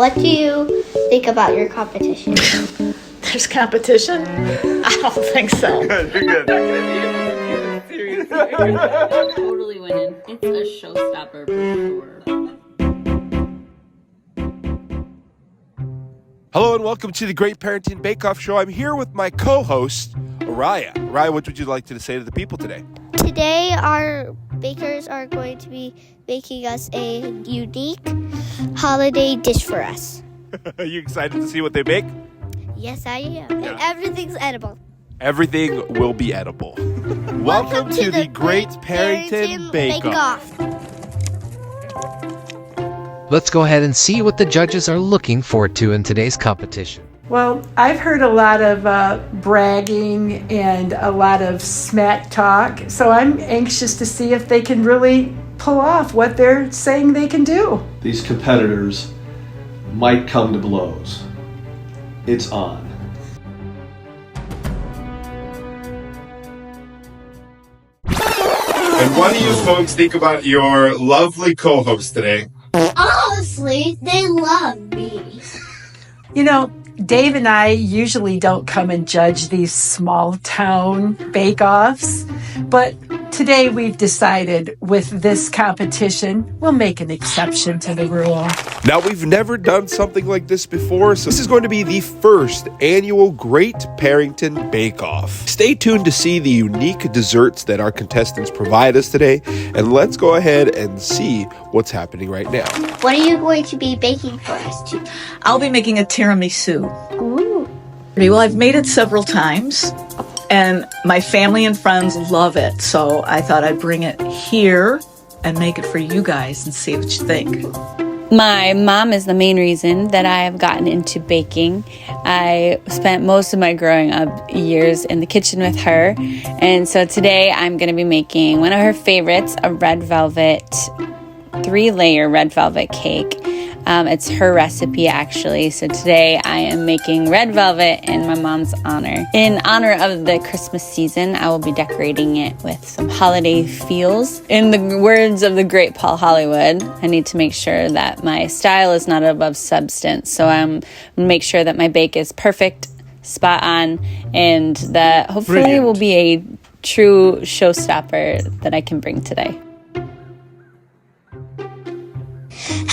What do you think about your competition? There's competition? I don't think so. Good, you're good. Seriously. Totally winning. It's a showstopper for sure. Hello and welcome to the Great Perrinton Bake Off show. I'm here with my co-host, Araya. Araya, what would you like to say to the people today? Today, our bakers are going to be baking us a unique holiday dish for us. Are you excited to see what they bake? Yes, I am. And everything's edible. Everything will be edible. Welcome to the Great Perrinton Bake Off. Let's go ahead and see what the judges are looking forward to in today's competition. Well, I've heard a lot of bragging and a lot of smack talk, so I'm anxious to see if they can really pull off what they're saying they can do. These competitors might come to blows. It's on. And what do you folks think about your lovely co-host today? Honestly, they love me. You know, Dave and I usually don't come and judge these small town bake-offs, but today we've decided with this competition, we'll make an exception to the rule. Now, we've never done something like this before, so this is going to be the first annual Great Perrinton Bake Off. Stay tuned to see the unique desserts that our contestants provide us today, and let's go ahead and see what's happening right now. What are you going to be baking for us today? I'll be making a tiramisu. Ooh. Well, I've made it several times, and my family and friends love it, so I thought I'd bring it here and make it for you guys and see what you think. My mom is the main reason that I have gotten into baking. I spent most of my growing up years in the kitchen with her, and so today I'm going to be making one of her favorites, a red velvet, 3-layer red velvet cake. It's her recipe, actually. So today I am making red velvet in my mom's honor. In honor of the Christmas season, I will be decorating it with some holiday feels. In the words of the great Paul Hollywood, I need to make sure that my style is not above substance. So I'm going to make sure that my bake is perfect, spot on, and that hopefully Brilliant. will be a true showstopper that I can bring today.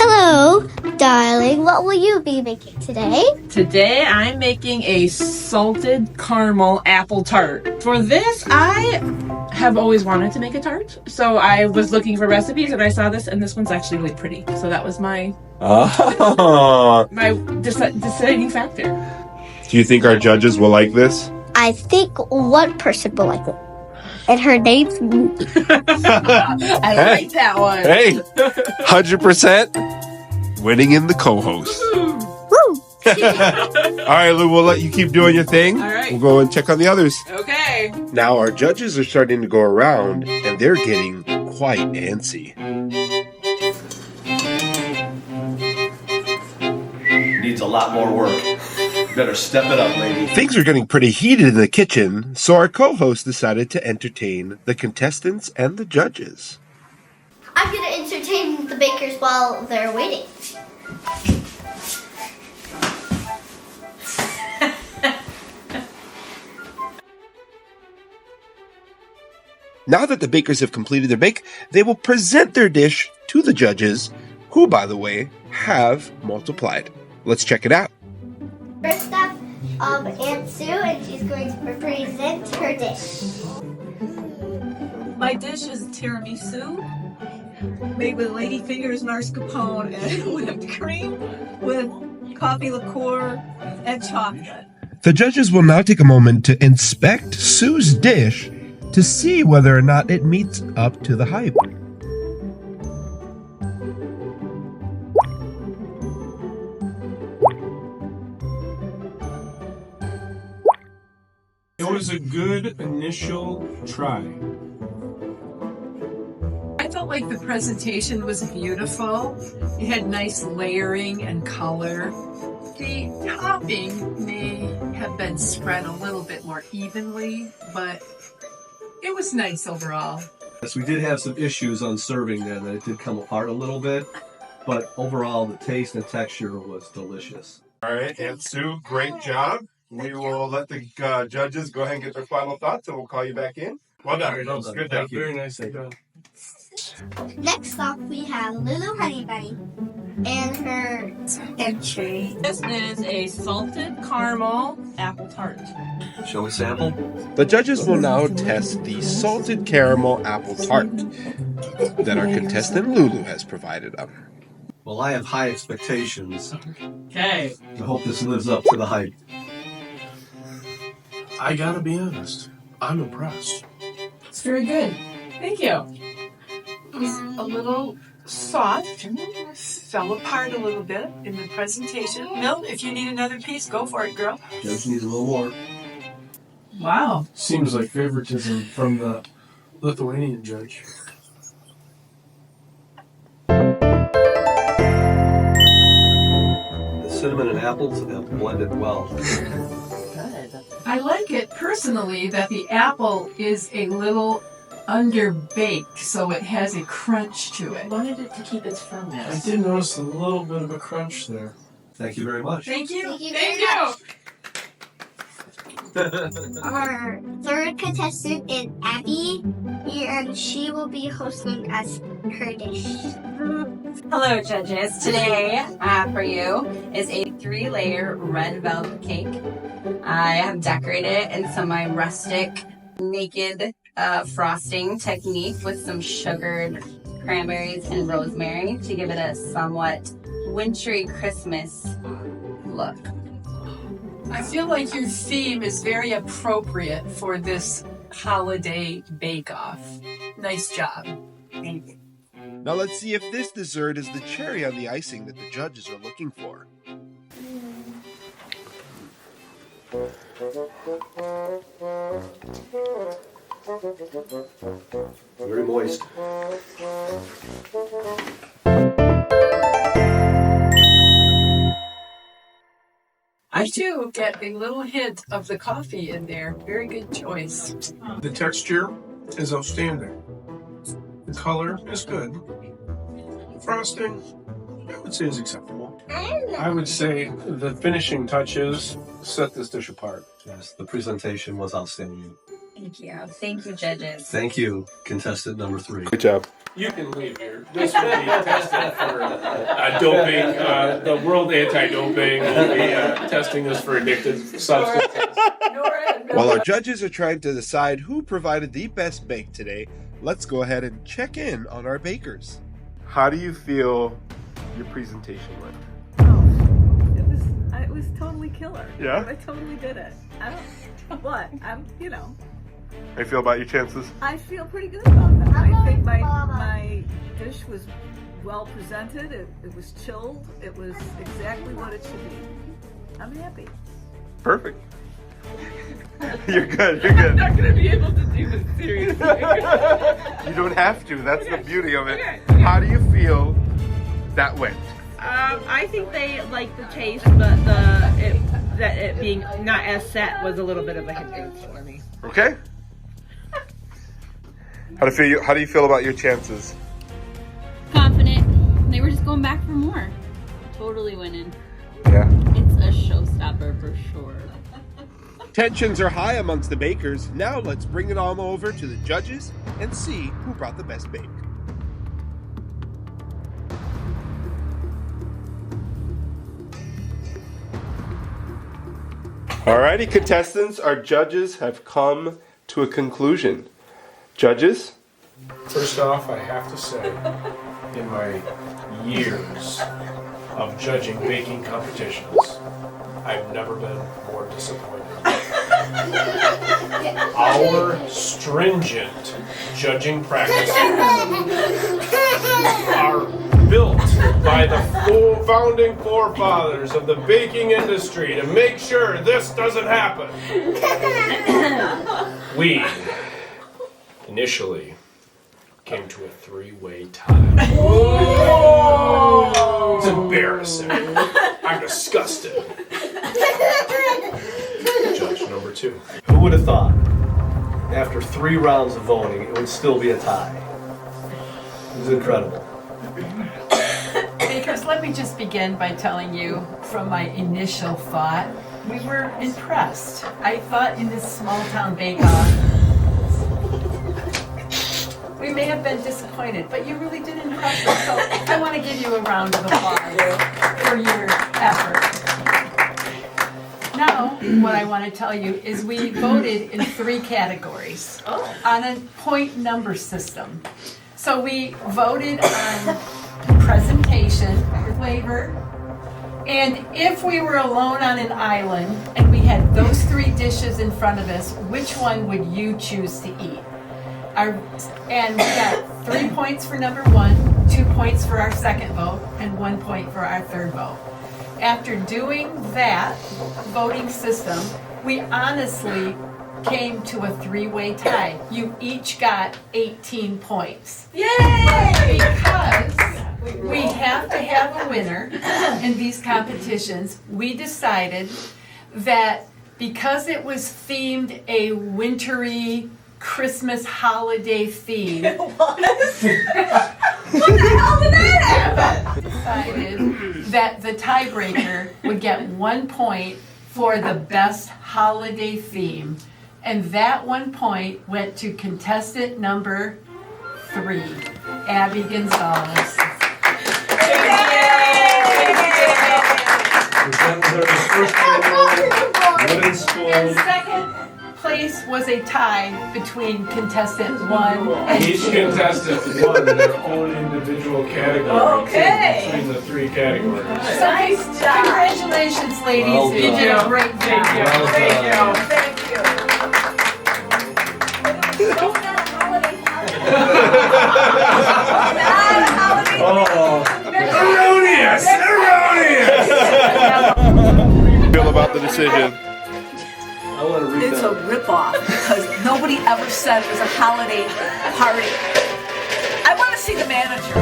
Hello, darling. What will you be making today? Today I'm making a salted caramel apple tart. For this, I have always wanted to make a tart. So I was looking for recipes and I saw this, and this one's actually really pretty. So that was my deciding factor. Do you think our judges will like this? I think one person will like it. And her name's me. I like that one. Hey, 100% winning in the co-host. All right, Lou, we'll let you keep doing your thing. All right. We'll go and check on the others. Okay. Now, our judges are starting to go around, and they're getting quite antsy. Needs a lot more work. Better step it up, lady. Things are getting pretty heated in the kitchen, so our co-host decided to entertain the contestants and the judges. I'm going to entertain the bakers while they're waiting. Now that the bakers have completed their bake, they will present their dish to the judges, who, by the way, have multiplied. Let's check it out. First up, Aunt Sue, and she's going to present her dish. My dish is tiramisu, made with ladyfingers, mascarpone, and whipped cream with coffee liqueur and chocolate. The judges will now take a moment to inspect Sue's dish to see whether or not it meets up to the hype. It was a good initial try. I felt like the presentation was beautiful. It had nice layering and color. The topping may have been spread a little bit more evenly, but it was nice overall. Yes, we did have some issues on serving there, that it did come apart a little bit. but overall the taste and texture was delicious. All right, and Sue, great job. We will let the judges go ahead and get their final thoughts, and we'll call you back in. Well done. Well done. Good Thank job. you. Very nicely done. Next up, we have Lulu Honey Bunny and her entry. This is a salted caramel apple tart. Shall we sample? The judges will now test the salted caramel apple tart that our contestant Lulu has provided them. Well, I have high expectations. Okay. I hope this lives up to the hype. I gotta be honest, I'm impressed. It's very good. Thank you. It was a little soft, fell apart a little bit in the presentation. Milt, if you need another piece, go for it, girl. Judge needs a little more. Wow. Seems like favoritism from the Lithuanian judge. The cinnamon and apples have blended well. Good. I like it personally that the apple is a little underbaked, so it has a crunch to I it. wanted it to keep its I firmness. did notice a little bit of a crunch there. Thank you very much. Thank you. Thank you very much. Our third contestant is Abby, and she will be hosting us her dish. Hello, judges. Today for you is a 3-layer red velvet cake. I have decorated it in some of my rustic naked frosting technique with some sugared cranberries and rosemary to give it a somewhat wintry Christmas look. I feel like your theme is very appropriate for this holiday bake-off. Nice job. Thank you. Now let's see if this dessert is the cherry on the icing that the judges are looking for. Very moist. I too get a little hint of the coffee in there. Very good choice. The texture is outstanding. The color is good. Frosting, I would say, is acceptable. I would say the finishing touches set this dish apart. Yes, the presentation was outstanding. Thank you. Thank you, judges. Thank you, contestant number 3. Good job. You can leave here. This will be tested for doping. The World Anti-Doping will be testing this for addictive substances. While our judges are trying to decide who provided the best bake today, let's go ahead and check in on our bakers. How do you feel your presentation went? It was totally killer. Yeah? I totally did it. I don't. What? How do you feel about your chances? I feel pretty good about that. I think my dish was well presented. It was chilled. It was exactly what it should be. I'm happy. Perfect. You're good. You're good. I'm not going to be able to do this seriously. You don't have to. That's the beauty of it. How do you feel that went? I think they liked the taste, but it being not as set was a little bit of a hindrance for me. Okay. How do you feel about your chances? Confident. They were just going back for more. Totally winning. Yeah. It's a showstopper for sure. Tensions are high amongst the bakers. Now let's bring it all over to the judges and see who brought the best bake. Alrighty, contestants, our judges have come to a conclusion. Judges? First off, I have to say, in my years of judging baking competitions, I've never been more disappointed. Our stringent judging practices are built by the founding forefathers of the baking industry to make sure this doesn't happen. We initially came to a 3-way tie. Whoa! It's embarrassing. I'm disgusted. Judge number 2. Who would have thought, after 3 rounds of voting, it would still be a tie? It was incredible. let me just begin by telling you from my initial thought, we were impressed. I thought in this small town bake-off, we may have been disappointed, but you really did impress us. So I want to give you a round of applause for your effort. Now, what I want to tell you is we voted in 3 categories on a point number system. So we voted on presentation, flavor, and if we were alone on an island and we had those 3 dishes in front of us, which one would you choose to eat? And we got 3 points for number 1, 2 points for our second vote, and 1 point for our third vote. After doing that voting system, we honestly came to a 3-way tie. You each got 18 points. Yay! Because we have to have a winner in these competitions, we decided that because it was themed a wintry Christmas holiday theme. What the hell did that happen? Decided that the tiebreaker would get 1 point for the best holiday theme. And that 1 point went to contestant number 3, Abby Gonzalez. And second place was a tie between contestant 1 and 2. Each contestant won their own individual category between the 3 categories. So nice job. Congratulations, ladies. Well You did a great job. Thank you. Thank you. Erroneous! Feel about the decision. I want to read It's that. a ripoff because nobody ever said it was a holiday party. I want to see the manager.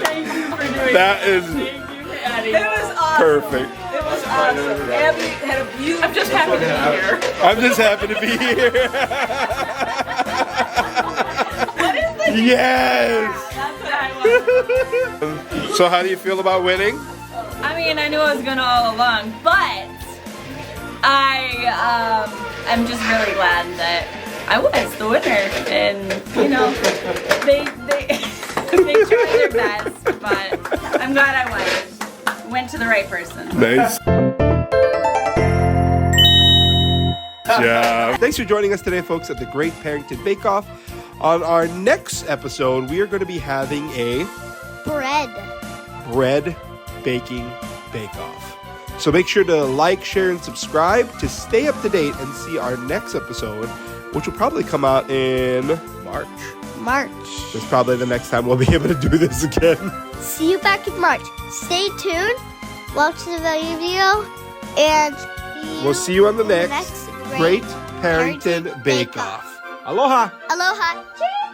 Thank you for doing That is Thank you, Addie. It was awesome. perfect. It was awesome. Abby had a beautiful. I'm just happy to be here. I'm just happy to be here. What is this? Yes. That's what I want. So how do you feel about winning? I mean, I knew I was gonna all along, but I'm just really glad that I was the winner, and you know, they they tried their best, but I'm glad I won. Went to the right person. Nice. Yeah. Thanks for joining us today, folks, at the Great Perrinton Bake Off. On our next episode, we are going to be having a bread baking bake-off. So make sure to like, share, and subscribe to stay up to date and see our next episode, which will probably come out in March. That's probably the next time we'll be able to do this again. See you back in March. Stay tuned. Watch the video. And We'll see you on the next Great Perrinton Bake Off. Aloha! Aloha. Cheers!